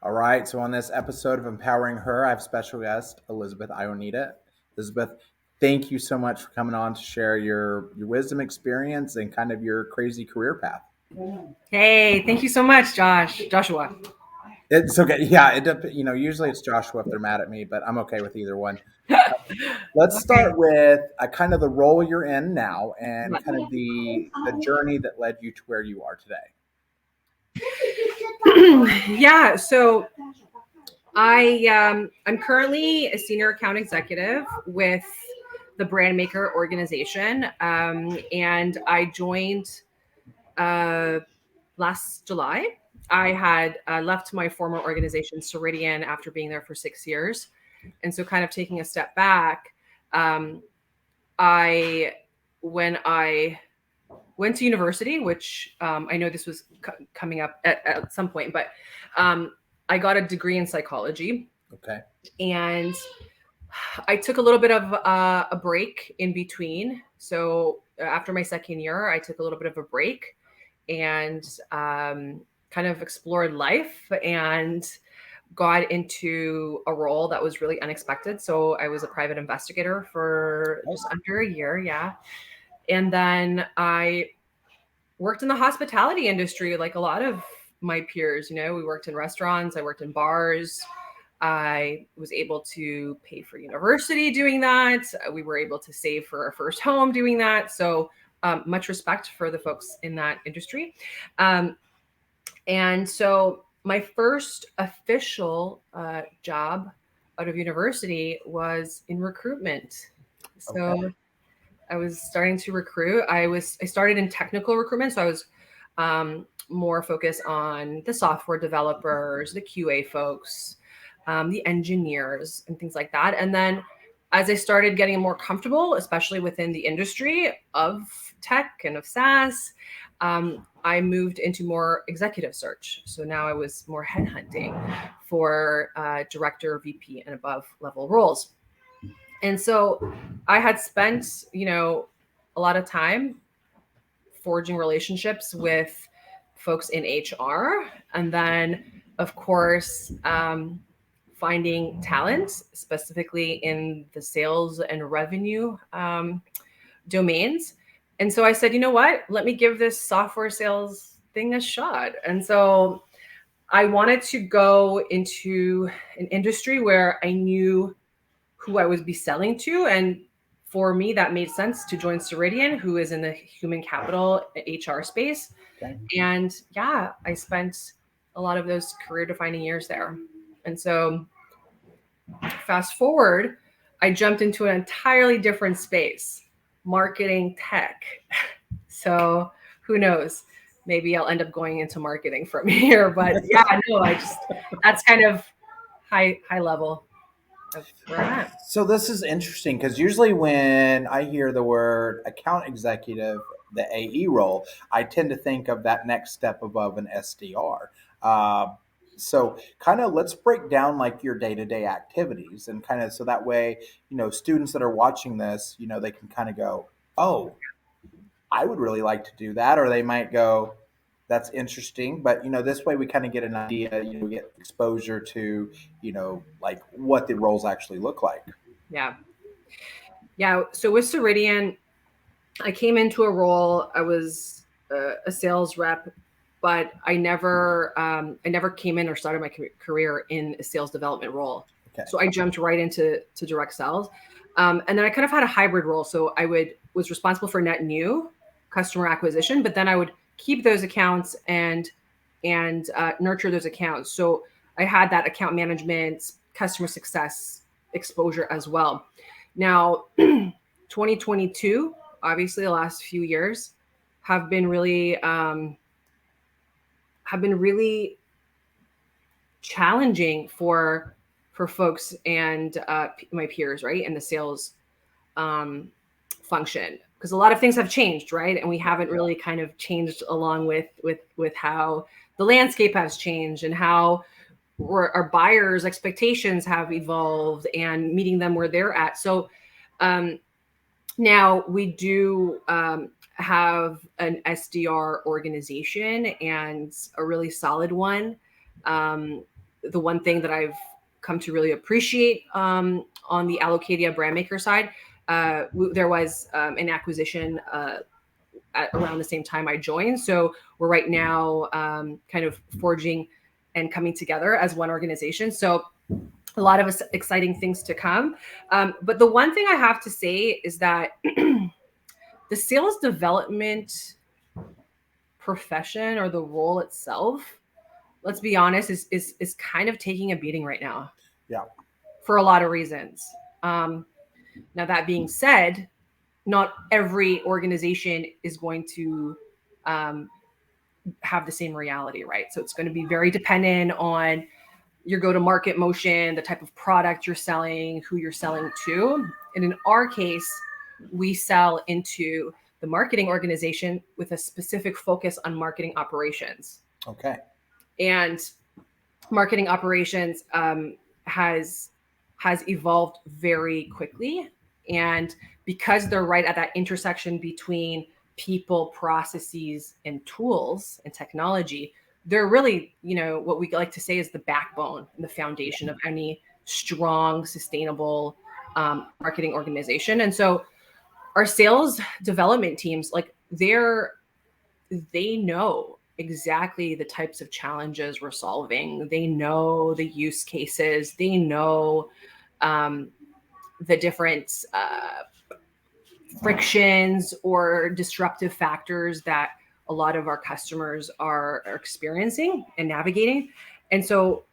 All right. So on this episode of Empowering Her, I have special guest Elizabeth Ionita. Elizabeth, thank you so much for coming on to share your wisdom, experience, and kind of your crazy career path. Hey, thank you so much, Joshua. It's okay. Yeah, usually it's Joshua if they're mad at me, but I'm okay with either one. Let's Okay. start with kind of the role you're in now and kind of the journey that led you to where you are today. Yeah, so I'm currently a senior account executive with the Brand Maker organization, and I joined uh, last July. I had left my former organization, Ceridian, after being there for 6 years, and so kind of taking a step back. Um, I when I went to university, which I know this was coming up at some point, but um, I got a degree in psychology, Okay. and I took a little bit of a break in between. So after my second year, I took a little bit of a break and kind of explored life and got into a role that was really unexpected. So I was a private investigator for Oh, just under a year. Yeah. And then I worked in the hospitality industry like a lot of my peers. We worked in restaurants, I worked in bars. I was able to pay for university doing that. We were able to save for our first home doing that. So much respect for the folks in that industry. Um, and so my first official job out of university was in recruitment. okay. So I was starting to recruit. I started in technical recruitment, so I was more focused on the software developers, the QA folks, the engineers, and things like that. And then as I started getting more comfortable, especially within the industry of tech and of SaaS, I moved into more executive search. So now I was more headhunting for director, VP, and above level roles. And so I had spent, a lot of time forging relationships with folks in HR. And then, of course, finding talent, specifically in the sales and revenue domains. And so I said, you know what? Let me give this software sales thing a shot. And so I wanted to go into an industry where I knew who I would be selling to. And for me, that made sense to join Ceridian, who is in the human capital HR space. Okay. And yeah, I spent a lot of those career defining years there. And so fast forward, I jumped into an entirely different space, marketing tech. So who knows? Maybe I'll end up going into marketing from here. But yeah, no, that's kind of high level of where I'm at. So this is interesting because usually when I hear the word account executive, the AE role, I tend to think of that next step above an SDR. Uh, so kind of let's break down like your day-to-day activities and kind of so that way, students that are watching this, they can kind of go, oh, I would really like to do that. Or they might go, that's interesting. But, this way we kind of get an idea, we get exposure to, like what the roles actually look like. Yeah. Yeah. So with Ceridian, I came into a role. I was a sales rep, but I never came in or started my career in a sales development role. Okay. So I jumped right into direct sales, and then I kind of had a hybrid role. So was responsible for net new customer acquisition, but then I would keep those accounts and nurture those accounts. So I had that account management, customer success exposure as well. Now, 2022, obviously the last few years have been really challenging for folks and my peers, right, in the sales um, function, because a lot of things have changed, right, and we haven't really kind of changed along with how the landscape has changed and how our buyers' expectations have evolved and meeting them where they're at. So um, now we do have an SDR organization and a really solid one. Um, the one thing that I've come to really appreciate on the Allocadia brand maker side, there was an acquisition at around the same time I joined. So we're right now kind of forging and coming together as one organization. So a lot of exciting things to come. But the one thing I have to say is that the sales development profession or the role itself, let's be honest, is kind of taking a beating right now Yeah. for a lot of reasons. Um, Now that being said, not every organization is going to um, have the same reality, right? So it's going to be very dependent on your go to market motion, the type of product you're selling, who you're selling to. And in our case, we sell into the marketing organization with a specific focus on marketing operations. Okay. And marketing operations has evolved very quickly, and because they're right at that intersection between people, processes, and tools and technology, they're really, what we like to say is the backbone and the foundation of any strong, sustainable marketing organization. And so our sales development teams, like they know exactly the types of challenges we're solving. They know the use cases. They know um, the different frictions or disruptive factors that a lot of our customers are experiencing and navigating. And so,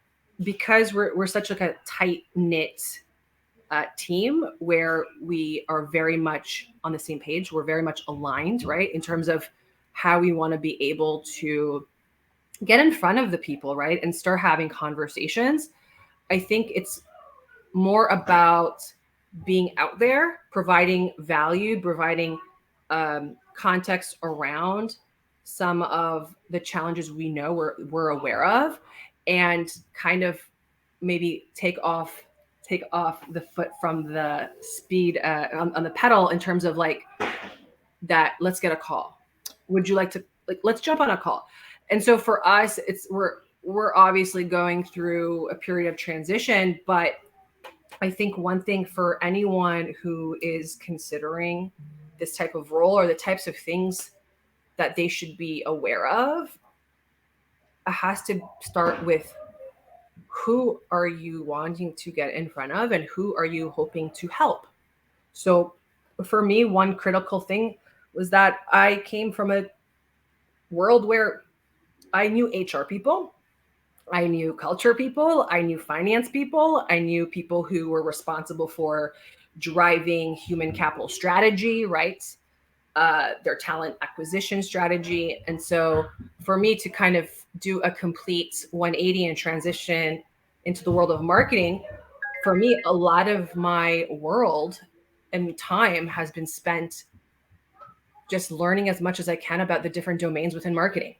because we're such like a tight knit team where we are very much on the same page, we're very much aligned, right, in terms of how we want to be able to get in front of the people, right, and start having conversations. I think it's more about being out there, providing value, providing context around some of the challenges we know we're aware of, and kind of maybe take off the foot from the speed on the pedal in terms of like that. Let's get a call. Would you like to, like, let's jump on a call? And so for us, it's we're obviously going through a period of transition, but I think one thing for anyone who is considering this type of role or the types of things that they should be aware of, it has to start with who are you wanting to get in front of and who are you hoping to help. So for me, one critical thing was that I came from a world where I knew HR people, I knew culture people, I knew finance people, I knew people who were responsible for driving human capital strategy, right? Their talent acquisition strategy. And so for me to kind of do a complete 180 and transition into the world of marketing, for me, a lot of my world and time has been spent just learning as much as I can about the different domains within marketing: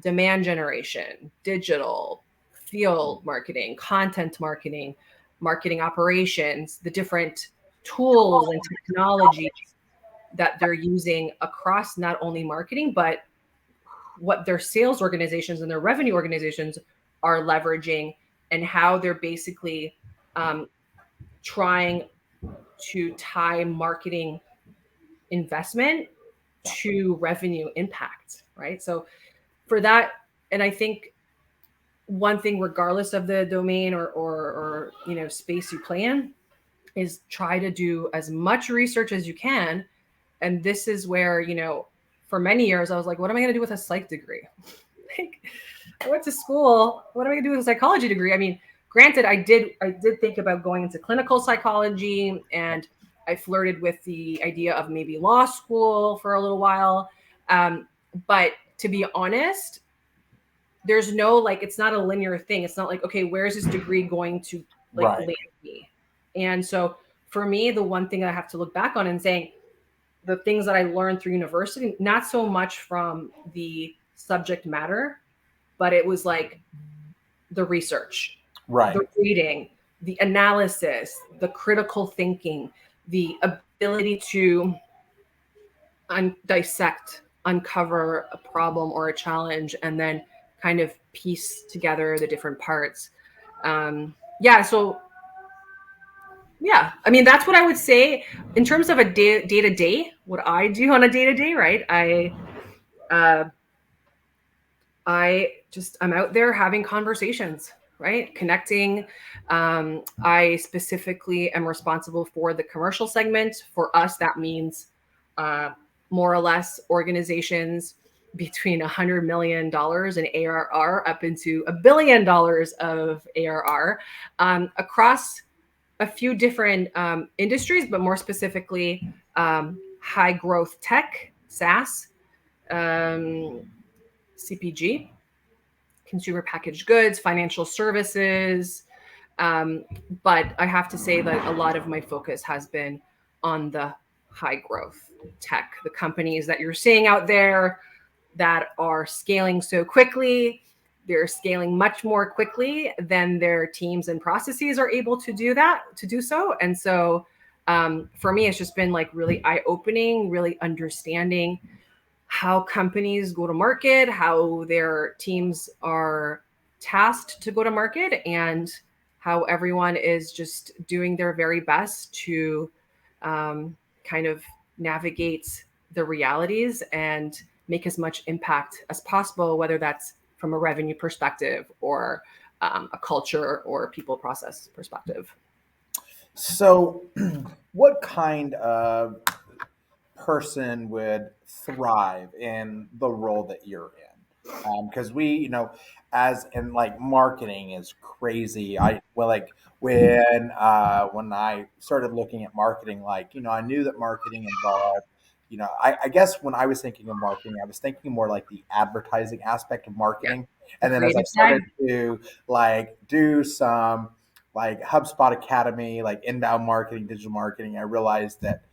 demand generation, digital, field marketing, content marketing, marketing operations, the different tools and technologies that they're using across not only marketing, but what their sales organizations and their revenue organizations are leveraging, and how they're basically um, trying to tie marketing investment Yeah. to revenue impact, right? So for that, and I think one thing, regardless of the domain or space you play in, is try to do as much research as you can. And this is where, for many years I was like, what am I going to do with a psych degree? Like, I went to school, what am I going to do with a psychology degree? I mean, granted, I did think about going into clinical psychology, and I flirted with the idea of maybe law school for a little while. But to be honest, there's no, like, it's not a linear thing. It's not like, okay, where's this degree going to like Right. land me? And so for me, the one thing I have to look back on and saying, the things that I learned through university, not so much from the subject matter, but it was like the research, Right. the reading, the analysis, the critical thinking, the ability to dissect, uncover a problem or a challenge, and then kind of piece together the different parts. Yeah, so yeah, I mean that's what I would say in terms of a day to day. What I do on a day to day, right? Uh, I'm out there having conversations, right? Connecting. I specifically am responsible for the commercial segment. For us, that means uh, more or less organizations between $100 million in ARR up into $1 billion of ARR across a few different industries, but more specifically, high growth tech, SaaS, um, CPG, consumer packaged goods, financial services. Um, but I have to say that a lot of my focus has been on the high growth tech, the companies that you're seeing out there that are scaling so quickly. They're scaling much more quickly than their teams and processes are able to do so. And so for me, it's just been like really eye opening, really understanding how companies go to market, how their teams are tasked to go to market, and how everyone is just doing their very best to kind of navigate the realities and make as much impact as possible, whether that's from a revenue perspective or a culture or people process perspective. So, what kind of person would thrive in the role that you're in? Because we, as in like marketing is crazy. Like when I started looking at marketing, like I knew that marketing involved. I guess when I was thinking of marketing, I was thinking more like the advertising aspect of Yeah, marketing. the And then as I creative side. started to like do some like HubSpot Academy, like inbound marketing, digital marketing, I realized that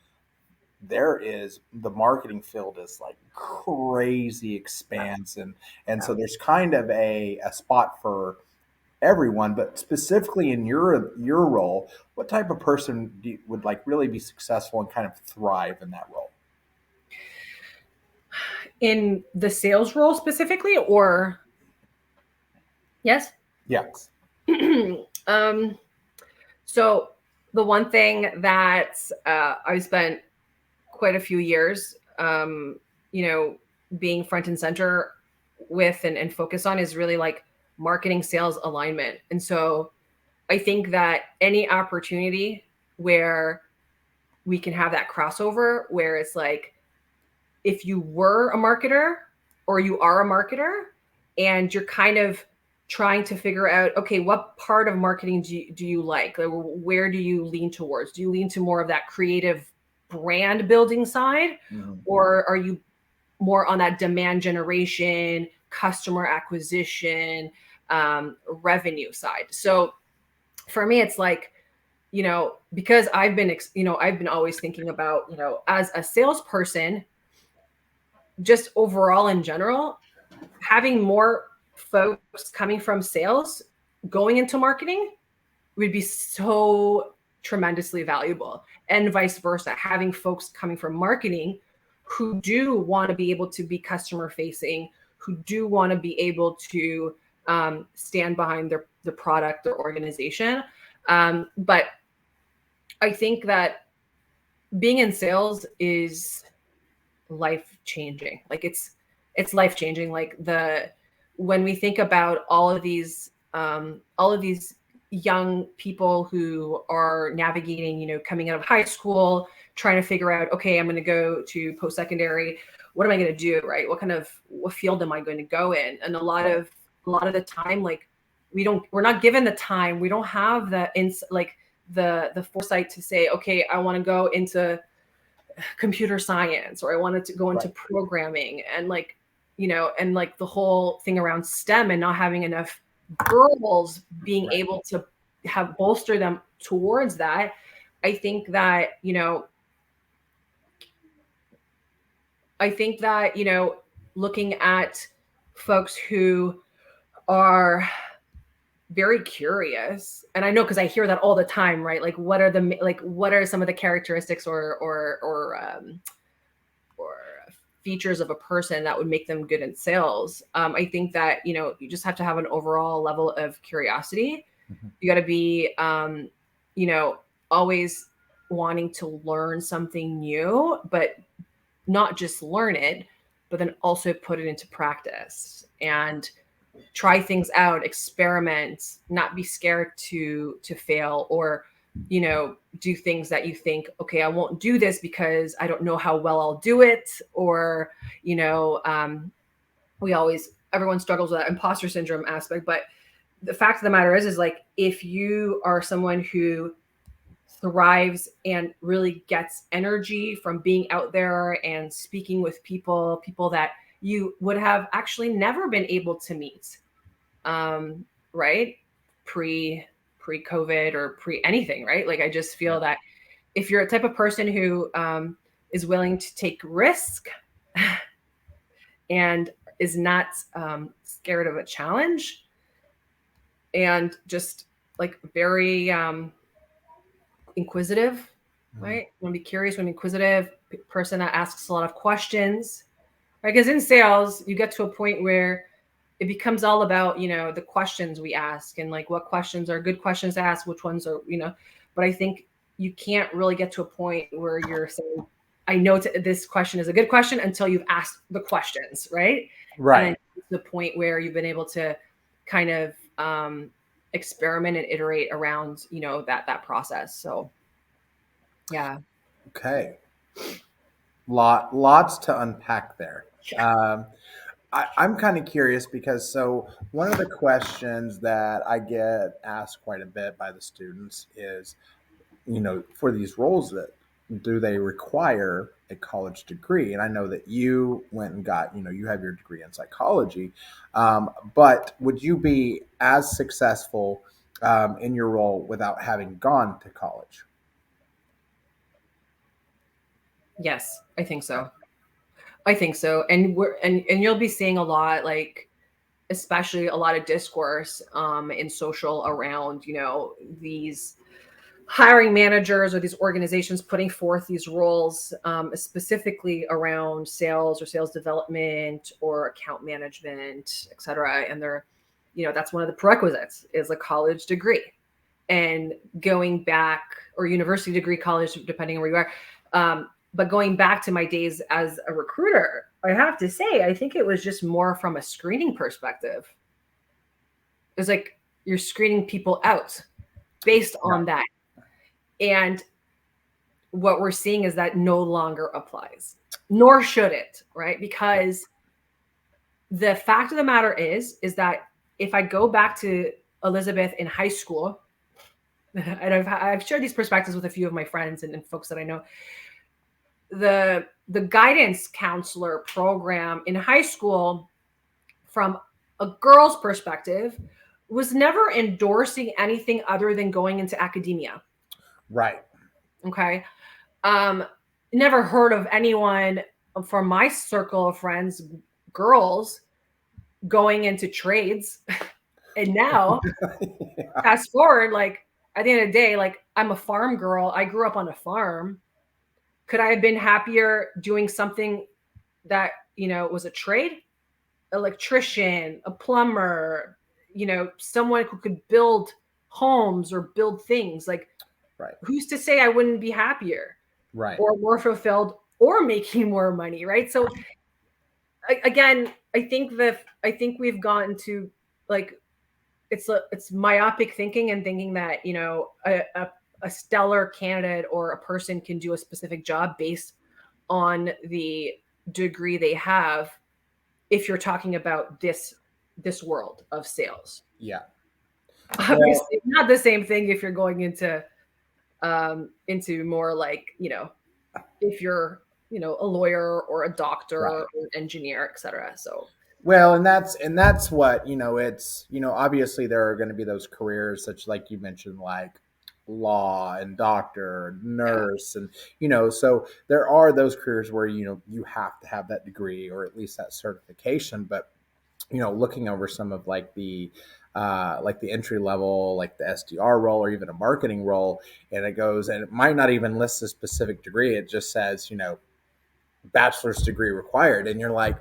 there is the marketing field is like crazy expanse, and Yeah. so there's kind of a spot for everyone, but specifically in your role, what type of person would like really be successful and kind of thrive in that role? In the sales role specifically, or yes? Yes. um, so the one thing that I spent quite a few years, you know, being front and center with and focus on is really like marketing sales alignment. And so I think that any opportunity where we can have that crossover, where it's like if you were a marketer or you are a marketer and you're kind of trying to figure out, okay, what part of marketing do you like? Where do you lean towards? Do you lean to more of that creative brand building side, Mhm. or are you more on that demand generation, customer acquisition, revenue side? So for me, it's like, because I've been always thinking about, as a salesperson, just overall in general, having more folks coming from sales going into marketing would be so tremendously valuable. And vice versa, having folks coming from marketing who do want to be able to be customer facing, who do want to be able to stand behind the product, their organization. But I think that being in sales is life changing. Like it's life changing. Like the when we think about all of these young people who are navigating, coming out of high school, trying to figure out, okay, I'm going to go to post secondary. What am I going to do? Right? What field am I going to go in? And Right. a lot of the time, like we're not given the time. We don't have the foresight to say, okay, I want to go into computer science, or I wanted to go into Right. programming, and and like the whole thing around STEM and not having enough girls being Right. able to have bolster them towards that. I think that, looking at folks who are very curious, and I know because I hear that all the time, right? Like what are some of the characteristics or features of a person that would make them good in sales. I think that, you just have to have an overall level of curiosity. Mhm. You got to be, you know, always wanting to learn something new, but not just learn it, but then also put it into practice and try things out, experiment, not be scared to fail, or do things that you think, okay, I won't do this because I don't know how well I'll do it, or you know, we always everyone struggles with that imposter syndrome aspect. But the fact of the matter is like if you are someone who thrives and really gets energy from being out there and speaking with people that you would have actually never been able to meet, um, right? Pre pre COVID or pre anything, right? Like I just Yeah. feel that if you're a type of person who is willing to take risk and is not scared of a challenge, and just like very inquisitive, Mhm. right? Want to be curious, want to be inquisitive, person that asks a lot of questions, right? Because in sales, you get to a point where it becomes all about the questions we ask and like what questions are good questions to ask, which ones are but I think you can't really get to a point where you're saying I know this question is a good question until you've asked the questions, right? And then Right. the point where you've been able to kind of experiment and iterate around that process. So yeah. Okay. Lots to unpack there. Yeah. I'm kind of curious because so one of the questions that I get asked quite a bit by the students is, for these roles, that do they require a college degree? And I know that you went and got, you have your degree in psychology, but would you be as successful in your role without having gone to college? Yes, I think Okay. so. I think so. And you'll be seeing a lot, like especially a lot of discourse in social around these hiring managers or these organizations putting forth these roles, specifically around sales or sales development or account management, et cetera. And they're that's one of the prerequisites is a college degree. And going back, or university degree, college, depending on where you are. But going back to my days as a recruiter, I have to say, I think it was just more from a screening perspective. It's like you're screening people out based Yeah. on that. And what we're seeing is that no longer applies, nor should it, right? Yeah. Because the fact of the matter is that if I go back to Elizabeth in high school, and I've shared these perspectives with a few of my friends and folks that I know, the guidance counselor program in high school, from a girl's perspective, was never endorsing anything other than going into academia. Right. Okay. Um, Never heard of anyone from my circle of friends, girls, going into trades. And now, Yeah. fast forward, like at the end of the day, like I'm a farm girl. I grew up on a farm. Could I have been happier doing something that, was a trade? Electrician, a plumber, someone who could build homes or build things. Like, Right. who's to say I wouldn't be happier Right. or more fulfilled or making more money, right? So again, I think we've gotten to like it's myopic thinking and thinking that a stellar candidate or a person can do a specific job based on the degree they have, if you're talking about this world of sales. Yeah. Well, Obviously not the same thing if you're going into more like if you're a lawyer or a doctor right. or an engineer, etc. So Well, and that's what, it's, obviously there are going to be those careers such like you mentioned, like law and doctor, yeah. nurse, and so there are those careers where you have to have that degree or at least that certification. But looking over some of like the entry level, like the SDR role or even a marketing role, and it goes and it might not even list a specific degree. It just says, bachelor's degree required, and you're like,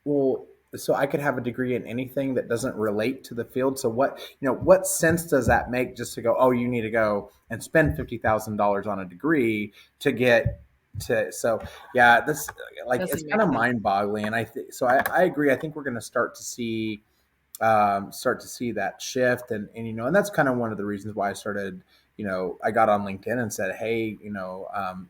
well, so I could have a degree in anything that doesn't relate to the field. So what, what sense does that make, just to go, oh, you need to go and spend $50,000 on a degree to get to, so yeah, this, like, it's Doesn't kind make of sense. mind boggling. And I agree. I think we're going to start to see that shift. And and that's kind of one of the reasons why I started, I got on LinkedIn and said, hey,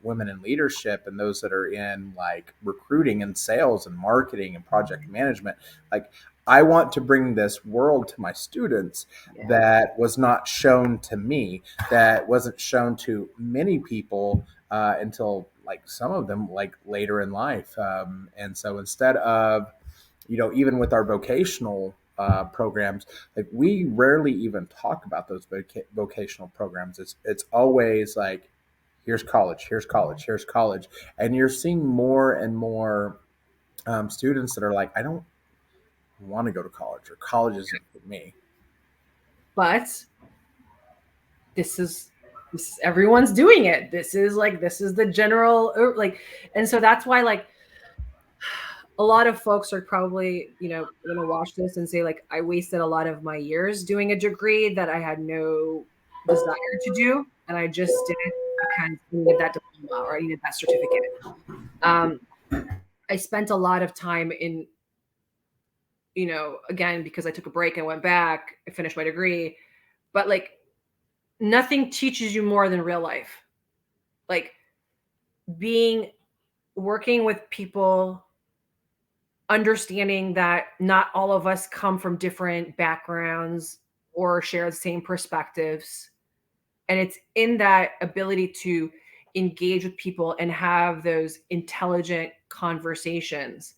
women in leadership and those that are in like recruiting and sales and marketing and project management, like, I want to bring this world to my students Yeah. that was not shown to me, that wasn't shown to many people until, like, some of them like later in life. And so instead of, even with our vocational programs, like, we rarely even talk about those vocational programs. It's always like, here's college, here's college, here's college, and you're seeing more and more students that are like, I don't want to go to college, or college isn't for me. But this is everyone's doing it. This is the general like, and so that's why like a lot of folks are probably, going to watch this and say like I wasted a lot of my years doing a degree that I had no desire to do, and I just did it because I needed that diploma or I needed that certificate. Um, I spent a lot of time in, again, because I took a break and went back, I finished my degree, but like nothing teaches you more than real life. Like being working with people, understanding that not all of us come from different backgrounds or share the same perspectives. And it's in that ability to engage with people and have those intelligent conversations.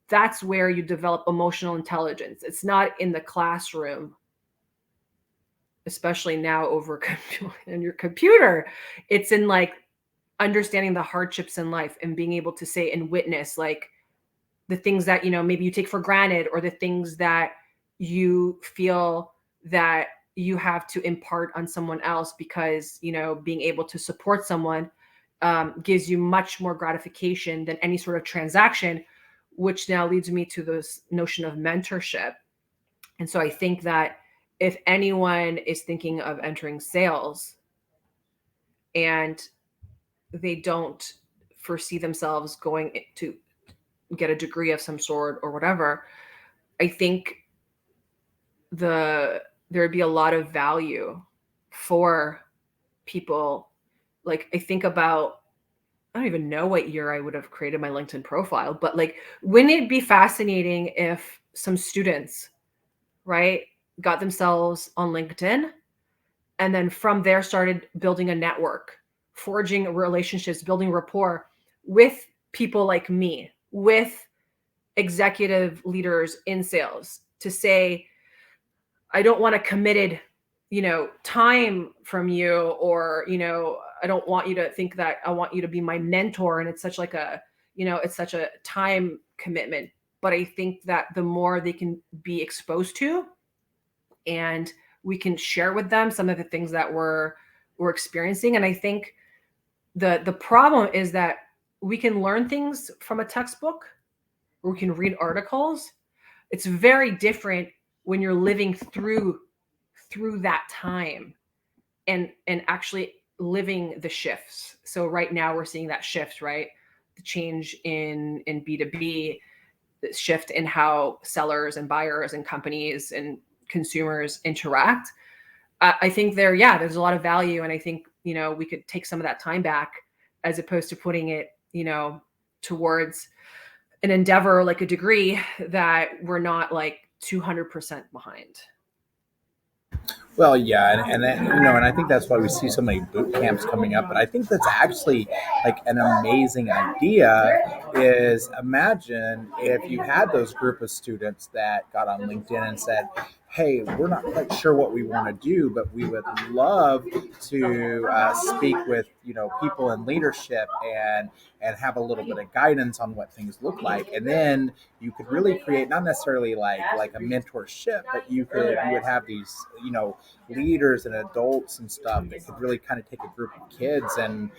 That's where you develop emotional intelligence. It's not in the classroom, especially now over in your computer. It's in like understanding the hardships in life and being able to say and witness like the things that maybe you take for granted, or the things that you feel that you have to impart on someone else, because being able to support someone gives you much more gratification than any sort of transaction, which now leads me to this notion of mentorship. And so I think that if anyone is thinking of entering sales and they don't foresee themselves going to get a degree of some sort or whatever, I think there'd be a lot of value for people. Like I think about, I don't even know what year I would have created my LinkedIn profile, but like wouldn't it be fascinating if some students, right, got themselves on LinkedIn and then from there started building a network, forging relationships, building rapport with people like me, with executive leaders in sales, to say, I don't want a committed, time from you, or, I don't want you to think that I want you to be my mentor. And it's such like a, it's such a time commitment. But I think that the more they can be exposed to, and we can share with them some of the things that we're experiencing. And I think the problem is that we can learn things from a textbook, or we can read articles. It's very different when you're living through that time and actually living the shifts. So right now we're seeing that shift, right? The change in B2B, the shift in how sellers and buyers and companies and consumers interact. I think there's a lot of value, and I think we could take some of that time back, as opposed to putting it towards an endeavor like a degree that we're not like 200% behind. Well, yeah, and I think that's why we see so many boot camps coming up. But I think that's actually like an amazing idea. Is, imagine if you had those group of students that got on LinkedIn and said, "Hey, we're not quite sure what we want to do, but we would love to speak with people in leadership and have a little bit of guidance on what things look like." And then you could really create, not necessarily like a mentorship, but you would have these leaders and adults and stuff that could really kind of take a group of kids and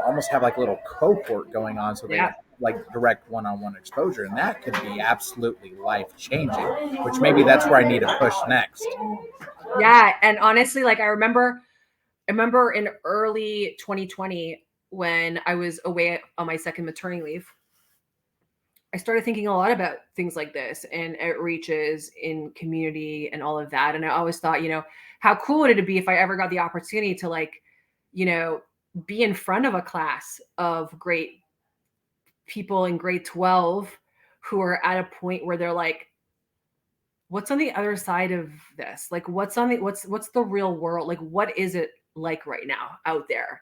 almost have like a little cohort going on, so they Yeah. would like direct one-on-one exposure, and that could be absolutely life changing, which maybe that's where I need to push next. Yeah, and honestly, like I remember in early 2020 when I was away on my second maternity leave, I started thinking a lot about things like this and outreaches in community and all of that. And I always thought, how cool would it be if I ever got the opportunity to like, you know, be in front of a class of great people in grade 12 who are at a point where they're like, what's on the other side of this? Like what's the real world? Like what is it like right now out there?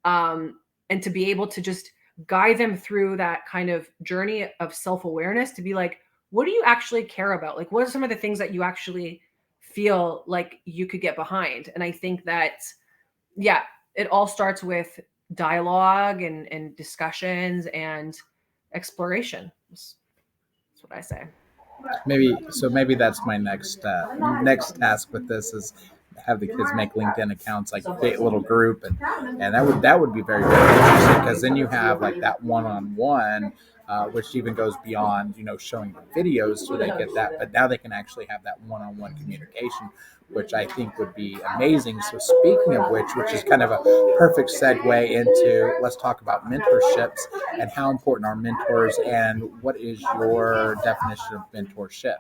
And to be able to just guide them through that kind of journey of self-awareness, to be like, what do you actually care about? Like what are some of the things that you actually feel like you could get behind? And I think that, yeah, it all starts with dialogue and discussions and exploration. That's what I say. Maybe that's my next task with this is have the kids make LinkedIn accounts, like create a little group, and that would be very, very interesting, because then you have like that one-on-one, which even goes beyond showing the videos, so they get that, but now they can actually have that one-on-one communication, which I think would be amazing. So speaking of which is kind of a perfect segue into, let's talk about mentorships and how important are mentors, and what is your definition of mentorship?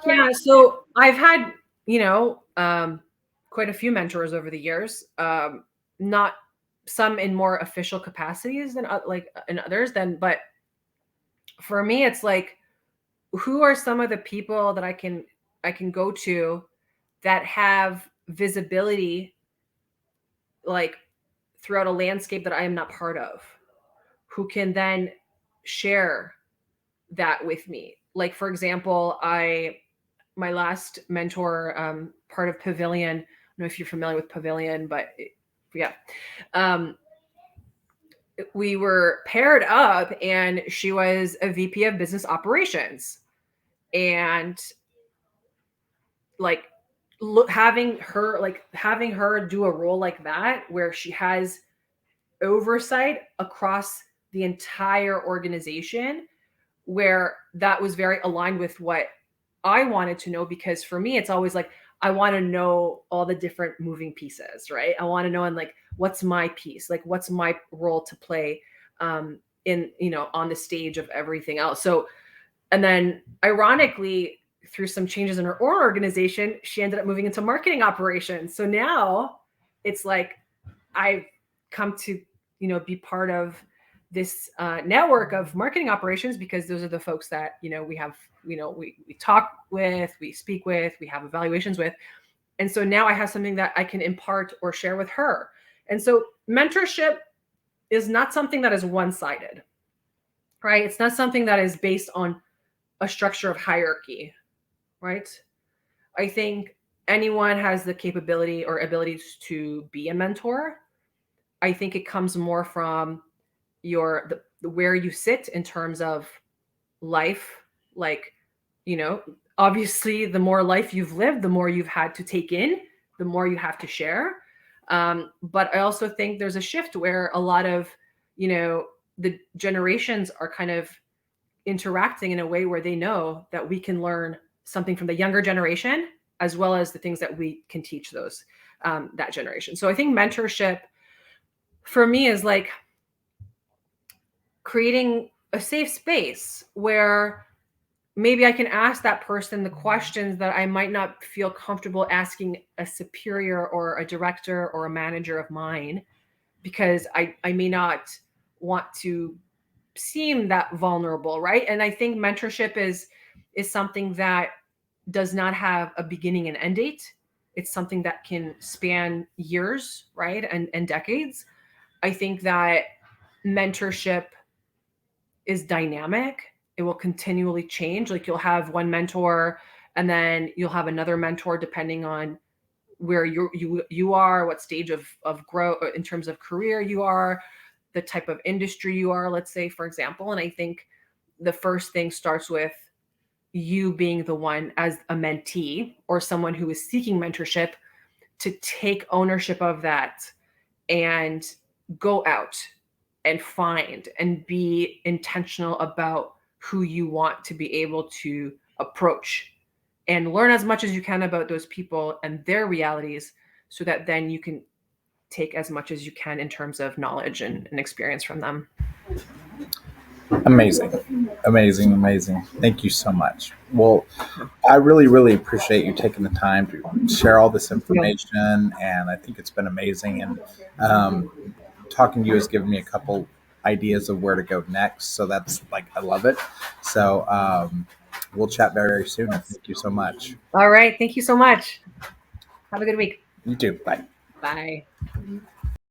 Yeah, so I've had, you know, um, quite a few mentors over the years. Not some in more official capacities than like in others. Then, but for me, it's like, who are some of the people that I can go to that have visibility, like throughout a landscape that I am not part of, who can then share that with me. Like for example, I my last mentor, part of Pavilion. I don't know if you're familiar with Pavilion, but yeah, um, we were paired up, and she was a VP of business operations, and like having her do a role like that where she has oversight across the entire organization, where that was very aligned with what I wanted to know. Because for me, it's always like, I want to know all the different moving pieces, right? I want to know, and like, what's my piece? Like, what's my role to play on the stage of everything else. So, and then ironically, through some changes in her own organization, she ended up moving into marketing operations. So now it's like, I've come to, be part of this network of marketing operations, because those are the folks that, we have, we talk with, we speak with, we have evaluations with. And so now I have something that I can impart or share with her. And so mentorship is not something that is one-sided, right? It's not something that is based on a structure of hierarchy, right? I think anyone has the capability or abilities to be a mentor. I think it comes more from where you sit in terms of life. Like, you know, obviously, the more life you've lived, the more you've had to take in, the more you have to share. But I also think there's a shift where a lot of, the generations are kind of interacting in a way where they know that we can learn something from the younger generation, as well as the things that we can teach that generation. So I think mentorship for me is like creating a safe space where maybe I can ask that person the questions that I might not feel comfortable asking a superior or a director or a manager of mine, because I may not want to seem that vulnerable, right? And I think mentorship is something that does not have a beginning and end date. It's something that can span years, right? And decades. I think that mentorship is dynamic. It will continually change. Like you'll have one mentor, and then you'll have another mentor depending on where you are, what stage of growth in terms of career you are, the type of industry you are, let's say, for example. And I think the first thing starts with you being the one as a mentee or someone who is seeking mentorship to take ownership of that and go out and find and be intentional about who you want to be able to approach, and learn as much as you can about those people and their realities, so that then you can take as much as you can in terms of knowledge and experience from them. Amazing, amazing, amazing. Thank you so much. Well, I really, really appreciate you taking the time to share all this Yeah. information, and I think it's been amazing. And um, talking to you has given me a couple ideas of where to go next. So that's like, I love it. So we'll chat very, very soon. And thank you so much. All right. Thank you so much. Have a good week. You too. Bye. Bye.